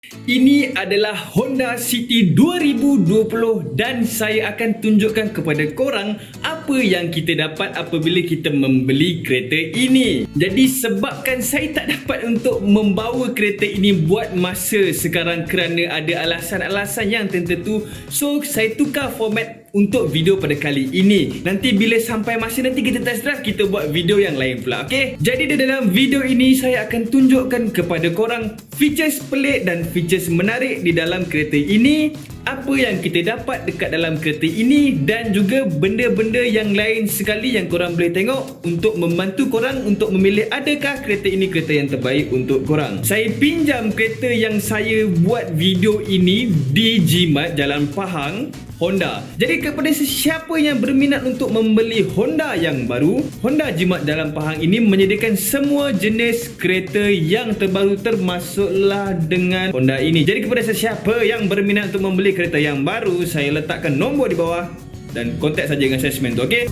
Ini adalah Honda City 2020 dan saya akan tunjukkan kepada korang apa yang kita dapat apabila kita membeli kereta ini. Jadi sebabkan saya tak dapat untuk membawa kereta ini buat masa sekarang kerana ada alasan-alasan yang tertentu, so saya tukar format untuk video pada kali ini. Nanti bila sampai masa nanti kita test drive, kita buat video yang lain pula, okey? Jadi di dalam video ini saya akan tunjukkan kepada korang features pelik dan features menarik di dalam kereta ini, apa yang kita dapat dekat dalam kereta ini dan juga benda-benda yang lain sekali yang korang boleh tengok untuk membantu korang untuk memilih adakah kereta ini kereta yang terbaik untuk korang. Saya pinjam kereta yang saya buat video ini di Jimat Jalan Pahang, Honda. Jadi kepada sesiapa yang berminat untuk membeli Honda yang baru, Honda Jimat Jalan Pahang ini menyediakan semua jenis kereta yang terbaru termasuklah dengan Honda ini. Jadi kepada sesiapa yang berminat untuk membeli kereta yang baru, saya letakkan nombor di bawah dan kontak saja dengan salesman tu, okey?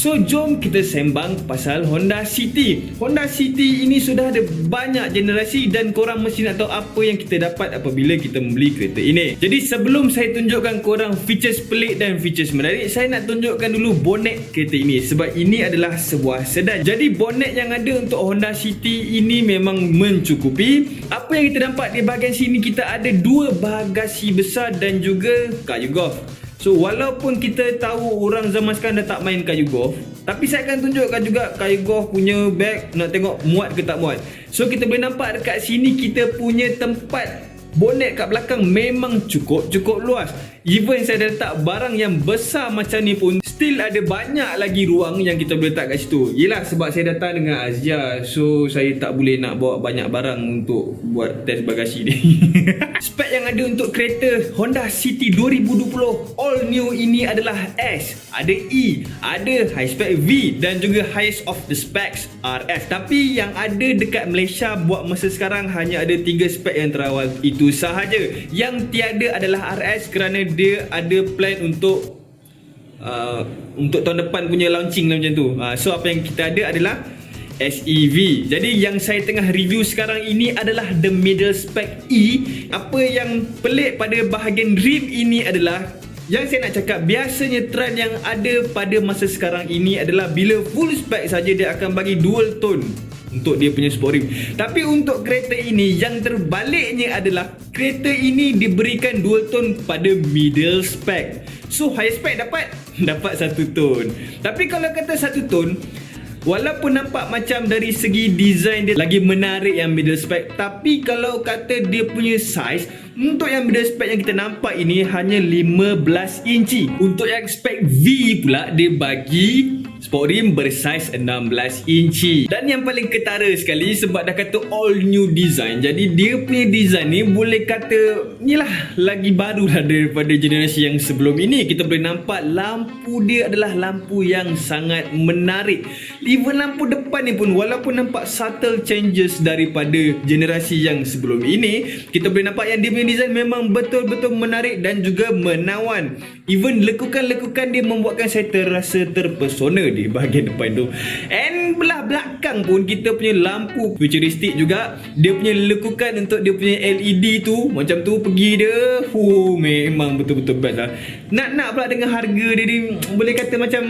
So jom kita sembang pasal Honda City. Honda City ini sudah ada banyak generasi dan korang mesti nak tahu apa yang kita dapat apabila kita membeli kereta ini. Jadi sebelum saya tunjukkan korang features pelik dan features menarik, saya nak tunjukkan dulu bonet kereta ini sebab ini adalah sebuah sedan. Jadi bonet yang ada untuk Honda City ini memang mencukupi. Apa yang kita nampak di bahagian sini, kita ada dua bagasi besar dan juga kayu golf. So walaupun kita tahu orang zaman sekarang dah tak main kayu golf, tapi saya akan tunjukkan juga kayu golf punya bag, nak tengok muat ke tak muat. So kita boleh nampak dekat sini kita punya tempat bonet kat belakang memang cukup luas. Even saya dah letak barang yang besar macam ni pun still ada banyak lagi ruang yang kita boleh letak kat situ. Yelah sebab saya datang dengan Azia, so saya tak boleh nak bawa banyak barang untuk buat test bagasi ni. Spek yang ada untuk kereta Honda City 2020 all new ini adalah S, ada E, ada high spec V dan juga highest of the specs RS. Tapi yang ada dekat Malaysia buat masa sekarang hanya ada 3 spek yang terawal, itu sahaja. Yang tiada adalah RS kerana dia ada plan untuk tahun depan punya launching lah macam tu. So apa yang kita ada adalah SEV. Jadi yang saya tengah review sekarang ini adalah the middle spec E. Apa yang pelik pada bahagian rim ini adalah, yang saya nak cakap, biasanya trend yang ada pada masa sekarang ini adalah bila full spec saja dia akan bagi dual tone untuk dia punya sport rim. Tapi untuk kereta ini yang terbaliknya adalah kereta ini diberikan dual tone pada middle spec. So high spec dapat satu tone. Tapi kalau kata satu tone, walaupun nampak macam dari segi design dia lagi menarik yang middle spec, tapi kalau kata dia punya size, untuk yang middle spec yang kita nampak ini hanya 15 inci. Untuk yang spec V pula dia bagi sport rim bersaiz 16 inci. Dan yang paling ketara sekali sebab dah kata all new design, jadi dia punya design ni boleh kata inilah lagi baru lah daripada generasi yang sebelum ini. Kita boleh nampak lampu dia adalah lampu yang sangat menarik. Even lampu depan ni pun walaupun nampak subtle changes daripada generasi yang sebelum ini, kita boleh nampak yang dia punya design memang betul-betul menarik dan juga menawan. Even lekukan-lekukan dia membuatkan saya terasa terpesona di bahagian depan tu. And belah belakang pun kita punya lampu futuristik juga. Dia punya lekukan untuk dia punya LED tu macam tu pergi dia, memang betul-betul best lah. Nak pula dengan harga dia boleh kata macam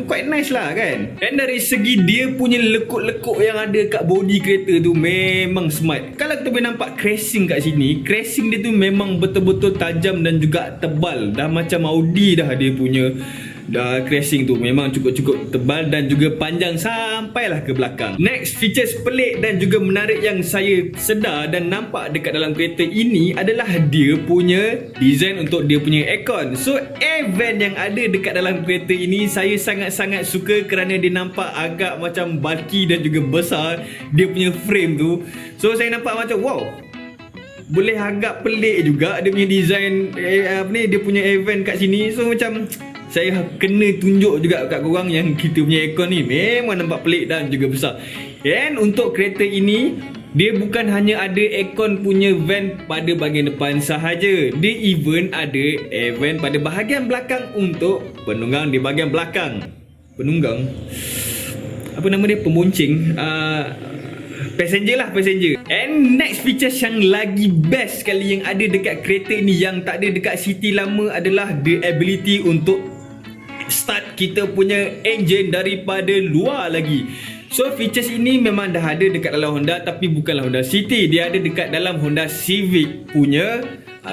quite nice lah kan. Dan dari segi dia punya lekuk-lekuk yang ada kat body kereta tu memang smart. Kalau kita boleh nampak crashing kat sini, crashing dia tu memang betul-betul tajam dan juga tebal. Dah macam Audi dah dia punya crashing tu memang cukup tebal dan juga panjang sampailah ke belakang. Next features pelik dan juga menarik yang saya sedar dan nampak dekat dalam kereta ini adalah dia punya design untuk dia punya aircon. So air vent yang ada dekat dalam kereta ini saya sangat-sangat suka kerana dia nampak agak macam bulky dan juga besar dia punya frame tu. So saya nampak macam wow, boleh agak pelik juga dia punya design dia punya air vent kat sini. So macam saya kena tunjuk juga kat korang yang kita punya aircon ni memang nampak pelik dan juga besar. Dan untuk kereta ini Dia bukan hanya ada aircon punya vent pada bahagian depan sahaja. Dia even ada air vent pada bahagian belakang untuk penunggang di bahagian belakang. Penunggang? Apa nama dia? Pemonceng? Passenger lah, passenger. And next features yang lagi best sekali yang ada dekat kereta ni, yang tak ada dekat City lama, adalah the ability untuk start kita punya engine daripada luar lagi. So features ini memang dah ada dekat dalam Honda, tapi bukanlah Honda City. Dia ada dekat dalam Honda Civic punya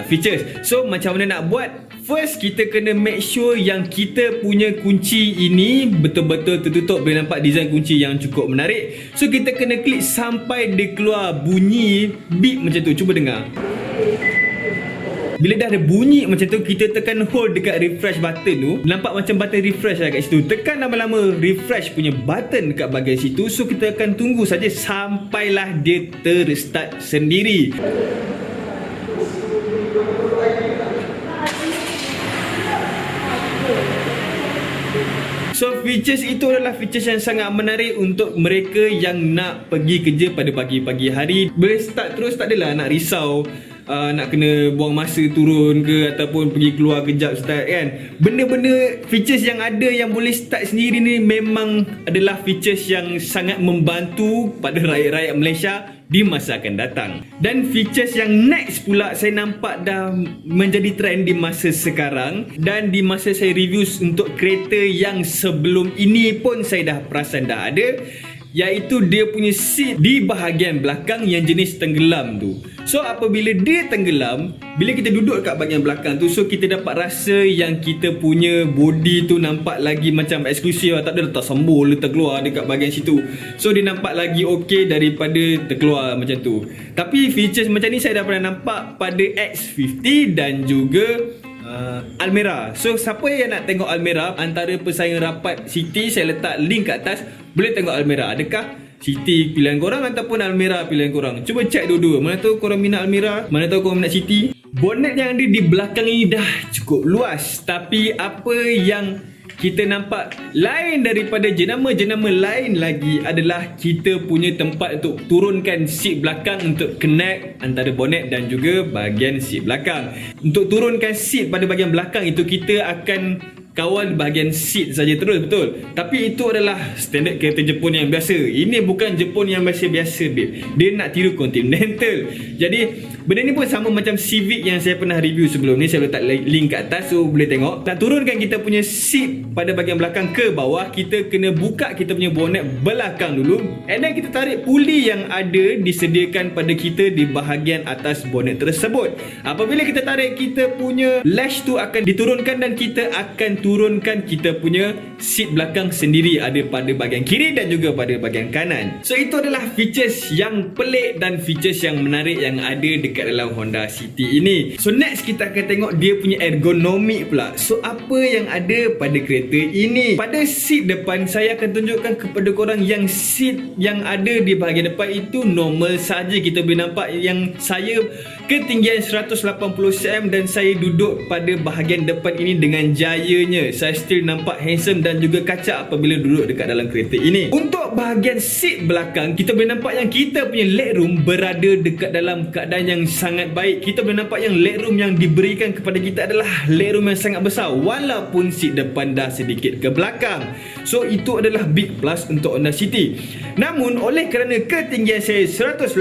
features. So macam mana nak buat? First, kita kena make sure yang kita punya kunci ini betul-betul tertutup. Boleh nampak design kunci yang cukup menarik. So kita kena klik sampai dia keluar bunyi beep macam tu. Cuba dengar. Bila dah ada bunyi macam tu, kita tekan hold dekat refresh button tu. Nampak macam button refresh lah kat situ. Tekan lama-lama refresh punya button dekat bahagian situ. So kita akan tunggu saja sampailah dia terstart sendiri. So features itu adalah features yang sangat menarik untuk mereka yang nak pergi kerja pada pagi-pagi hari. Boleh start terus, tak adalah nak risau nak kena buang masa turun ke ataupun pergi keluar kejap start kan. Benda-benda features yang ada yang boleh start sendiri ni memang adalah features yang sangat membantu pada rakyat-rakyat Malaysia di masa akan datang. Dan features yang next pula saya nampak dah menjadi trend di masa sekarang, dan di masa saya review untuk kereta yang sebelum ini pun saya dah perasan dah ada, iaitu dia punya seat di bahagian belakang yang jenis tenggelam tu. So apabila dia tenggelam, bila kita duduk kat bahagian belakang tu, so kita dapat rasa yang kita punya body tu nampak lagi macam eksklusif. Tak ada letak sembul terkeluar dekat bahagian situ. So dia nampak lagi okey daripada terkeluar macam tu. Tapi features macam ni saya dah pernah nampak pada X50 dan juga Almera. So siapa yang nak tengok Almera, antara pesaing rapat City, saya letak link kat atas, boleh tengok Almera. Adakah City pilihan korang ataupun Almera pilihan korang? Cuba check dua-dua. Mana tahu korang minat Almera, mana tahu korang minat City. Bonnet yang ada di belakang ini dah cukup luas, tapi apa yang kita nampak lain daripada jenama-jenama lain lagi adalah kita punya tempat untuk turunkan seat belakang untuk connect antara bonnet dan juga bahagian seat belakang. Untuk turunkan seat pada bahagian belakang itu, kita akan kawal bahagian seat saja terus, betul. Tapi itu adalah standard kereta Jepun yang biasa. Ini bukan Jepun yang biasa-biasa, babe. Dia nak tiru Continental. Jadi benda ni pun sama macam Civic yang saya pernah review sebelum ni. Saya letak link kat atas, so boleh tengok. Nak turunkan kita punya seat pada bahagian belakang ke bawah, kita kena buka kita punya bonnet belakang dulu, and then kita tarik puli yang ada disediakan pada kita di bahagian atas bonnet tersebut. Apabila kita tarik, kita punya latch tu akan diturunkan dan kita akan turunkan kita punya seat belakang sendiri, ada pada bahagian kiri dan juga pada bahagian kanan. So itu adalah features yang pelik dan features yang menarik yang ada dekat dalam Honda City ini. So next kita akan tengok dia punya ergonomik pula. So apa yang ada pada kereta ini? Pada seat depan, saya akan tunjukkan kepada korang yang seat yang ada di bahagian depan itu normal saja. Kita boleh nampak yang saya ketinggian 180 cm dan saya duduk pada bahagian depan ini dengan jayanya. Saya still nampak handsome dan juga kacak apabila duduk dekat dalam kereta ini. Untuk bahagian seat belakang, kita boleh nampak yang kita punya legroom berada dekat dalam keadaan yang sangat baik. Kita boleh nampak yang legroom yang diberikan kepada kita adalah legroom yang sangat besar, walaupun seat depan dah sedikit ke belakang. So itu adalah big plus untuk Honda City. Namun oleh kerana ketinggian saya 180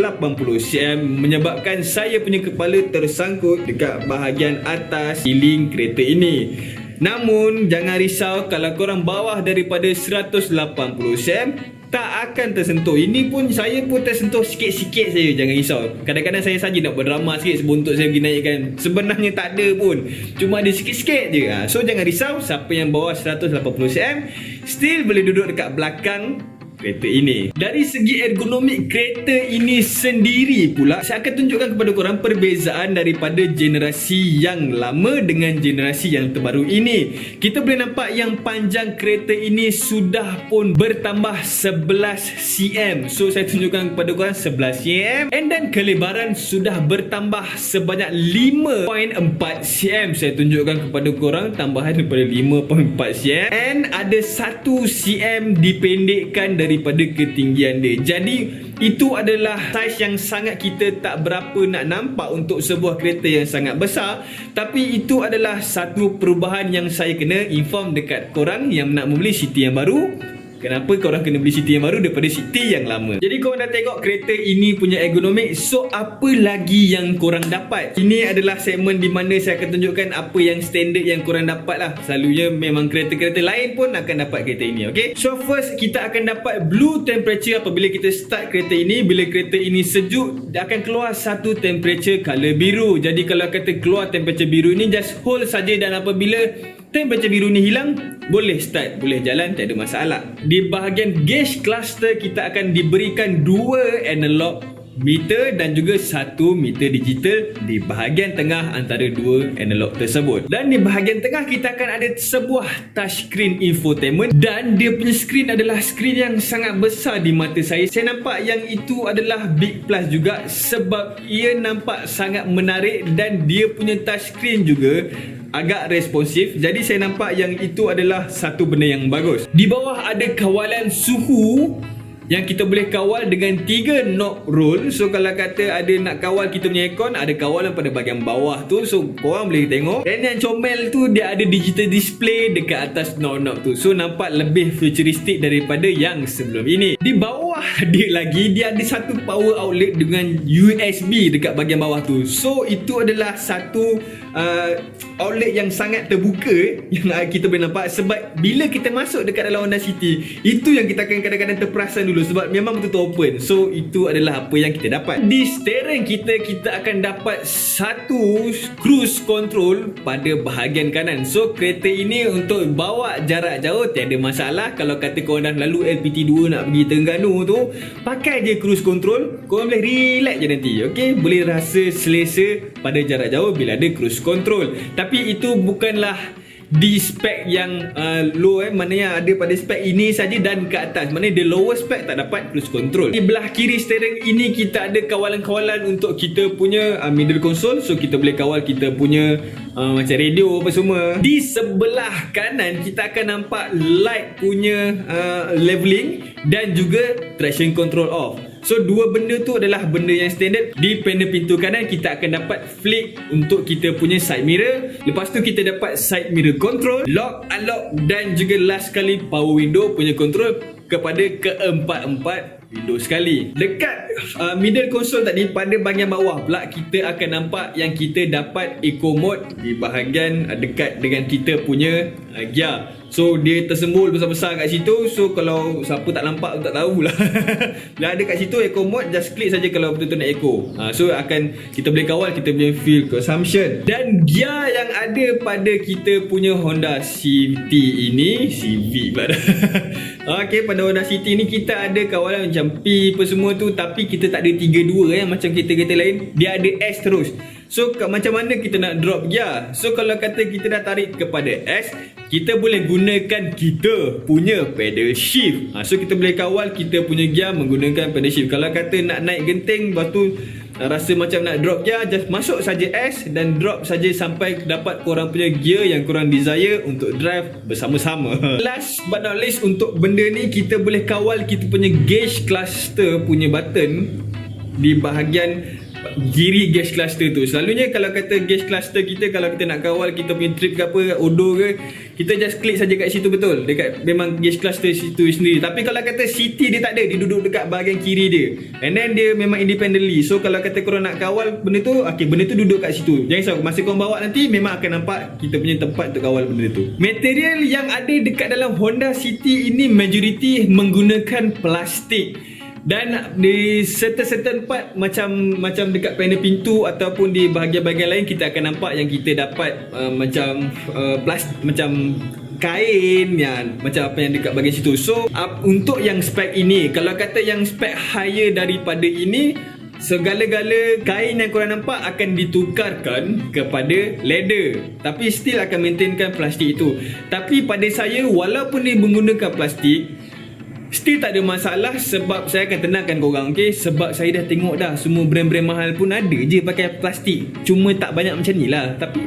cm menyebabkan saya punya kepala tersangkut dekat bahagian atas siling kereta ini. Namun jangan risau, kalau korang bawah daripada 180 cm tak akan tersentuh. Ini pun saya pun tersentuh sikit-sikit saja, jangan risau. Kadang-kadang saya saja nak berdrama sikit sebuntut saya pergi naikkan. Sebenarnya tak ada pun, cuma ada sikit-sikit je. So jangan risau, siapa yang bawah 180 cm still boleh duduk dekat belakang kereta ini. Dari segi ergonomik kereta ini sendiri pula, saya akan tunjukkan kepada korang perbezaan daripada generasi yang lama dengan generasi yang terbaru ini. Kita boleh nampak yang panjang kereta ini sudah pun bertambah 11 cm. So saya tunjukkan kepada korang 11 cm, and then kelebaran sudah bertambah sebanyak 5.4 cm. Saya tunjukkan kepada korang tambahan daripada 5.4 cm, and ada 1 cm dipendekkan daripada ketinggian dia. Jadi itu adalah saiz yang sangat kita tak berapa nak nampak untuk sebuah kereta yang sangat besar. Tapi itu adalah satu perubahan yang saya kena inform dekat korang yang nak membeli City yang baru. Kenapa korang kena beli City yang baru daripada City yang lama? Jadi korang dah tengok kereta ini punya ergonomik. So apa lagi yang korang dapat? Ini adalah segmen di mana saya akan tunjukkan apa yang standard yang korang dapat lah. Selalunya memang kereta-kereta lain pun akan dapat kereta ini, okay? So first kita akan dapat blue temperature apabila kita start kereta ini. Bila kereta ini sejuk, akan keluar satu temperature color biru. Jadi kalau kata keluar temperature biru ni, just hold saja, dan apabila temperature biru ni hilang, boleh start, boleh jalan, tak ada masalah. Di bahagian gauge cluster kita akan diberikan 2 analog meter dan juga 1 meter digital di bahagian tengah antara 2 analog tersebut. Dan di bahagian tengah kita akan ada sebuah touchscreen infotainment, dan dia punya screen adalah screen yang sangat besar di mata saya. Saya nampak yang itu adalah big plus juga sebab ia nampak sangat menarik dan dia punya touchscreen juga agak responsif. Jadi saya nampak yang itu adalah satu benda yang bagus. Di bawah ada kawalan suhu yang kita boleh kawal dengan 3 knob roll. So kalau kata ada nak kawal kita punya aircon, ada kawalan pada bahagian bawah tu, so korang boleh tengok. Dan yang comel tu, dia ada digital display dekat atas knob-knob tu. So nampak lebih futuristik daripada yang sebelum ini. Di bawah dia lagi, dia ada satu power outlet dengan USB dekat bahagian bawah tu. So itu adalah satu outlet yang sangat terbuka yang kita boleh nampak, sebab bila kita masuk dekat dalam Honda City, itu yang kita akan kadang-kadang terperasan dulu sebab memang betul-betul open. So itu adalah apa yang kita dapat. Di steering kita akan dapat satu cruise control pada bahagian kanan. So kereta ini untuk bawa jarak jauh tiada masalah. Kalau kata korang dah lalu LPT2 nak pergi Terengganu tu, pakai je cruise control, korang boleh relax je nanti, okay? Boleh rasa selesa pada jarak jauh bila ada cruise control. Tapi itu bukanlah di spek yang low, maknanya ada pada spek ini saja dan ke atas. Maknanya the lower spek tak dapat cruise control. Di belah kiri steering ini kita ada kawalan-kawalan untuk kita punya middle console. So kita boleh kawal kita punya macam radio apa semua. Di sebelah kanan kita akan nampak light punya leveling dan juga traction control off. So dua benda tu adalah benda yang standard. Di panel pintu kanan kita akan dapat flick untuk kita punya side mirror. Lepas tu kita dapat side mirror control, lock, unlock dan juga last sekali power window punya control kepada keempat-empat window sekali. Dekat middle console tadi, pada bahagian bawah pula kita akan nampak yang kita dapat eco mode di bahagian dekat dengan kita punya gear. So dia tersembul besar-besar kat situ. So kalau siapa tak nampak tak tahulah. Bila ada kat situ eco mode, just klik saja kalau betul-betul nak eco. So akan kita boleh kawal kita punya fuel consumption. Dan gear yang ada pada kita punya Honda City ini, Civic pula dah. Okay, pada Honda City ni kita ada kawalan macam P apa semua tu, tapi kita tak ada 3-2 macam kereta-kereta lain. Dia ada S terus. So macam mana kita nak drop gear? So kalau kata kita dah tarik kepada S, kita boleh gunakan kita punya pedal shift. So kita boleh kawal kita punya gear menggunakan pedal shift. Kalau kata nak naik genting, lepas tu rasa macam nak drop gear, just masuk saja S dan drop saja sampai dapat korang punya gear yang korang desire untuk drive bersama-sama. Last but not least, untuk benda ni kita boleh kawal kita punya gauge cluster punya button di bahagian kiri gauge cluster tu. Selalunya kalau kata gauge cluster kita, kalau kita nak kawal kita punya trip ke apa, odo ke, kita just klik saja kat situ, betul, dekat memang gauge cluster situ sendiri. Tapi kalau kata City dia tak ada, dia duduk dekat bahagian kiri dia, and then dia memang independently. So kalau kata korang nak kawal benda tu, okay, benda tu duduk kat situ. Jangan risau, masa korang bawa nanti memang akan nampak kita punya tempat untuk kawal benda tu. Material yang ada dekat dalam Honda City ini majoriti menggunakan plastik. Dan di certain part macam dekat panel pintu ataupun di bahagian-bahagian lain kita akan nampak yang kita dapat macam macam kain yang macam apa yang dekat bahagian situ. So untuk yang spek ini, kalau kata yang spek higher daripada ini, segala-gala kain yang korang nampak akan ditukarkan kepada leather, tapi still akan maintainkan plastik itu. Tapi pada saya, walaupun dia menggunakan plastik, still tak ada masalah, sebab saya akan tenangkan korang, okay? Sebab saya dah tengok dah semua brand-brand mahal pun ada je pakai plastik, cuma tak banyak macam ni lah. Tapi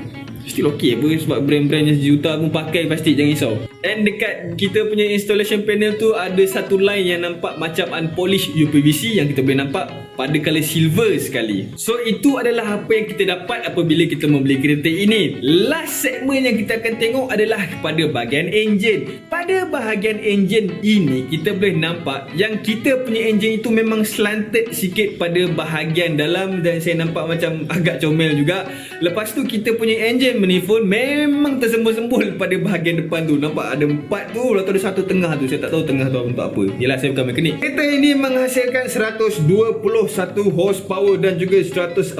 still okay apa, sebab brand-brand yang sejuta pun pakai pasti, jangan risau. And dekat kita punya installation panel tu ada satu line yang nampak macam unpolished UPVC yang kita boleh nampak pada color silver sekali. So itu adalah apa yang kita dapat apabila kita membeli kereta ini. Last segmen yang kita akan tengok adalah pada bahagian enjin. Pada bahagian enjin ini kita boleh nampak yang kita punya enjin itu memang slanted sikit pada bahagian dalam, dan saya nampak macam agak comel juga. Lepas tu kita punya enjin manifold memang tersembul-sembul pada bahagian depan tu. Nampak ada 4 tu, lalu ada satu tengah tu. Saya tak tahu tengah tu untuk apa. Yelah, saya bukan mekanik. Kereta ini menghasilkan 121 horsepower dan juga 145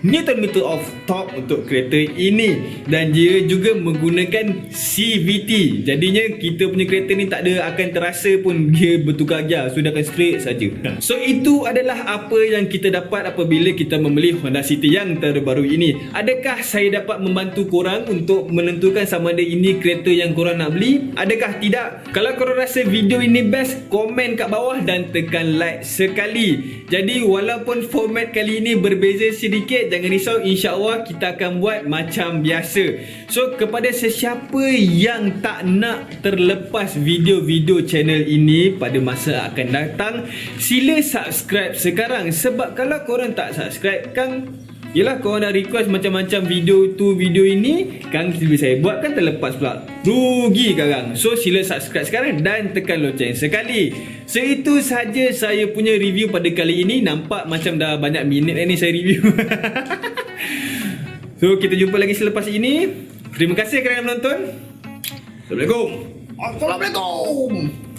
Nm of torque untuk kereta ini, dan dia juga menggunakan CVT. Jadinya kita punya kereta ni tak ada akan terasa pun dia bertukar gear, sudah akan straight saja. So itu adalah apa yang kita dapat apabila kita membeli Honda City yang terbaru ini. Adakah saya dapat membantu korang untuk menentukan sama ada ini kereta yang korang nak beli? Adakah tidak? Kalau korang rasa video ini best, komen kat bawah dan tekan like sekali. Jadi walaupun format kali ini berbeza sedikit, jangan risau, insya-Allah kita akan buat macam biasa. So kepada sesiapa yang tak nak terlepas video-video channel ini pada masa akan datang, sila subscribe sekarang. Sebab kalau korang tak subscribe kan, yelah, korang dah request macam-macam video tu, video ini kan bila saya buat kan terlepas pula, rugi korang. So sila subscribe sekarang dan tekan loceng sekali. So itu sahaja saya punya review pada kali ini. Nampak macam dah banyak minit ni saya review. So kita jumpa lagi selepas ini. Terima kasih kerana menonton. Assalamualaikum.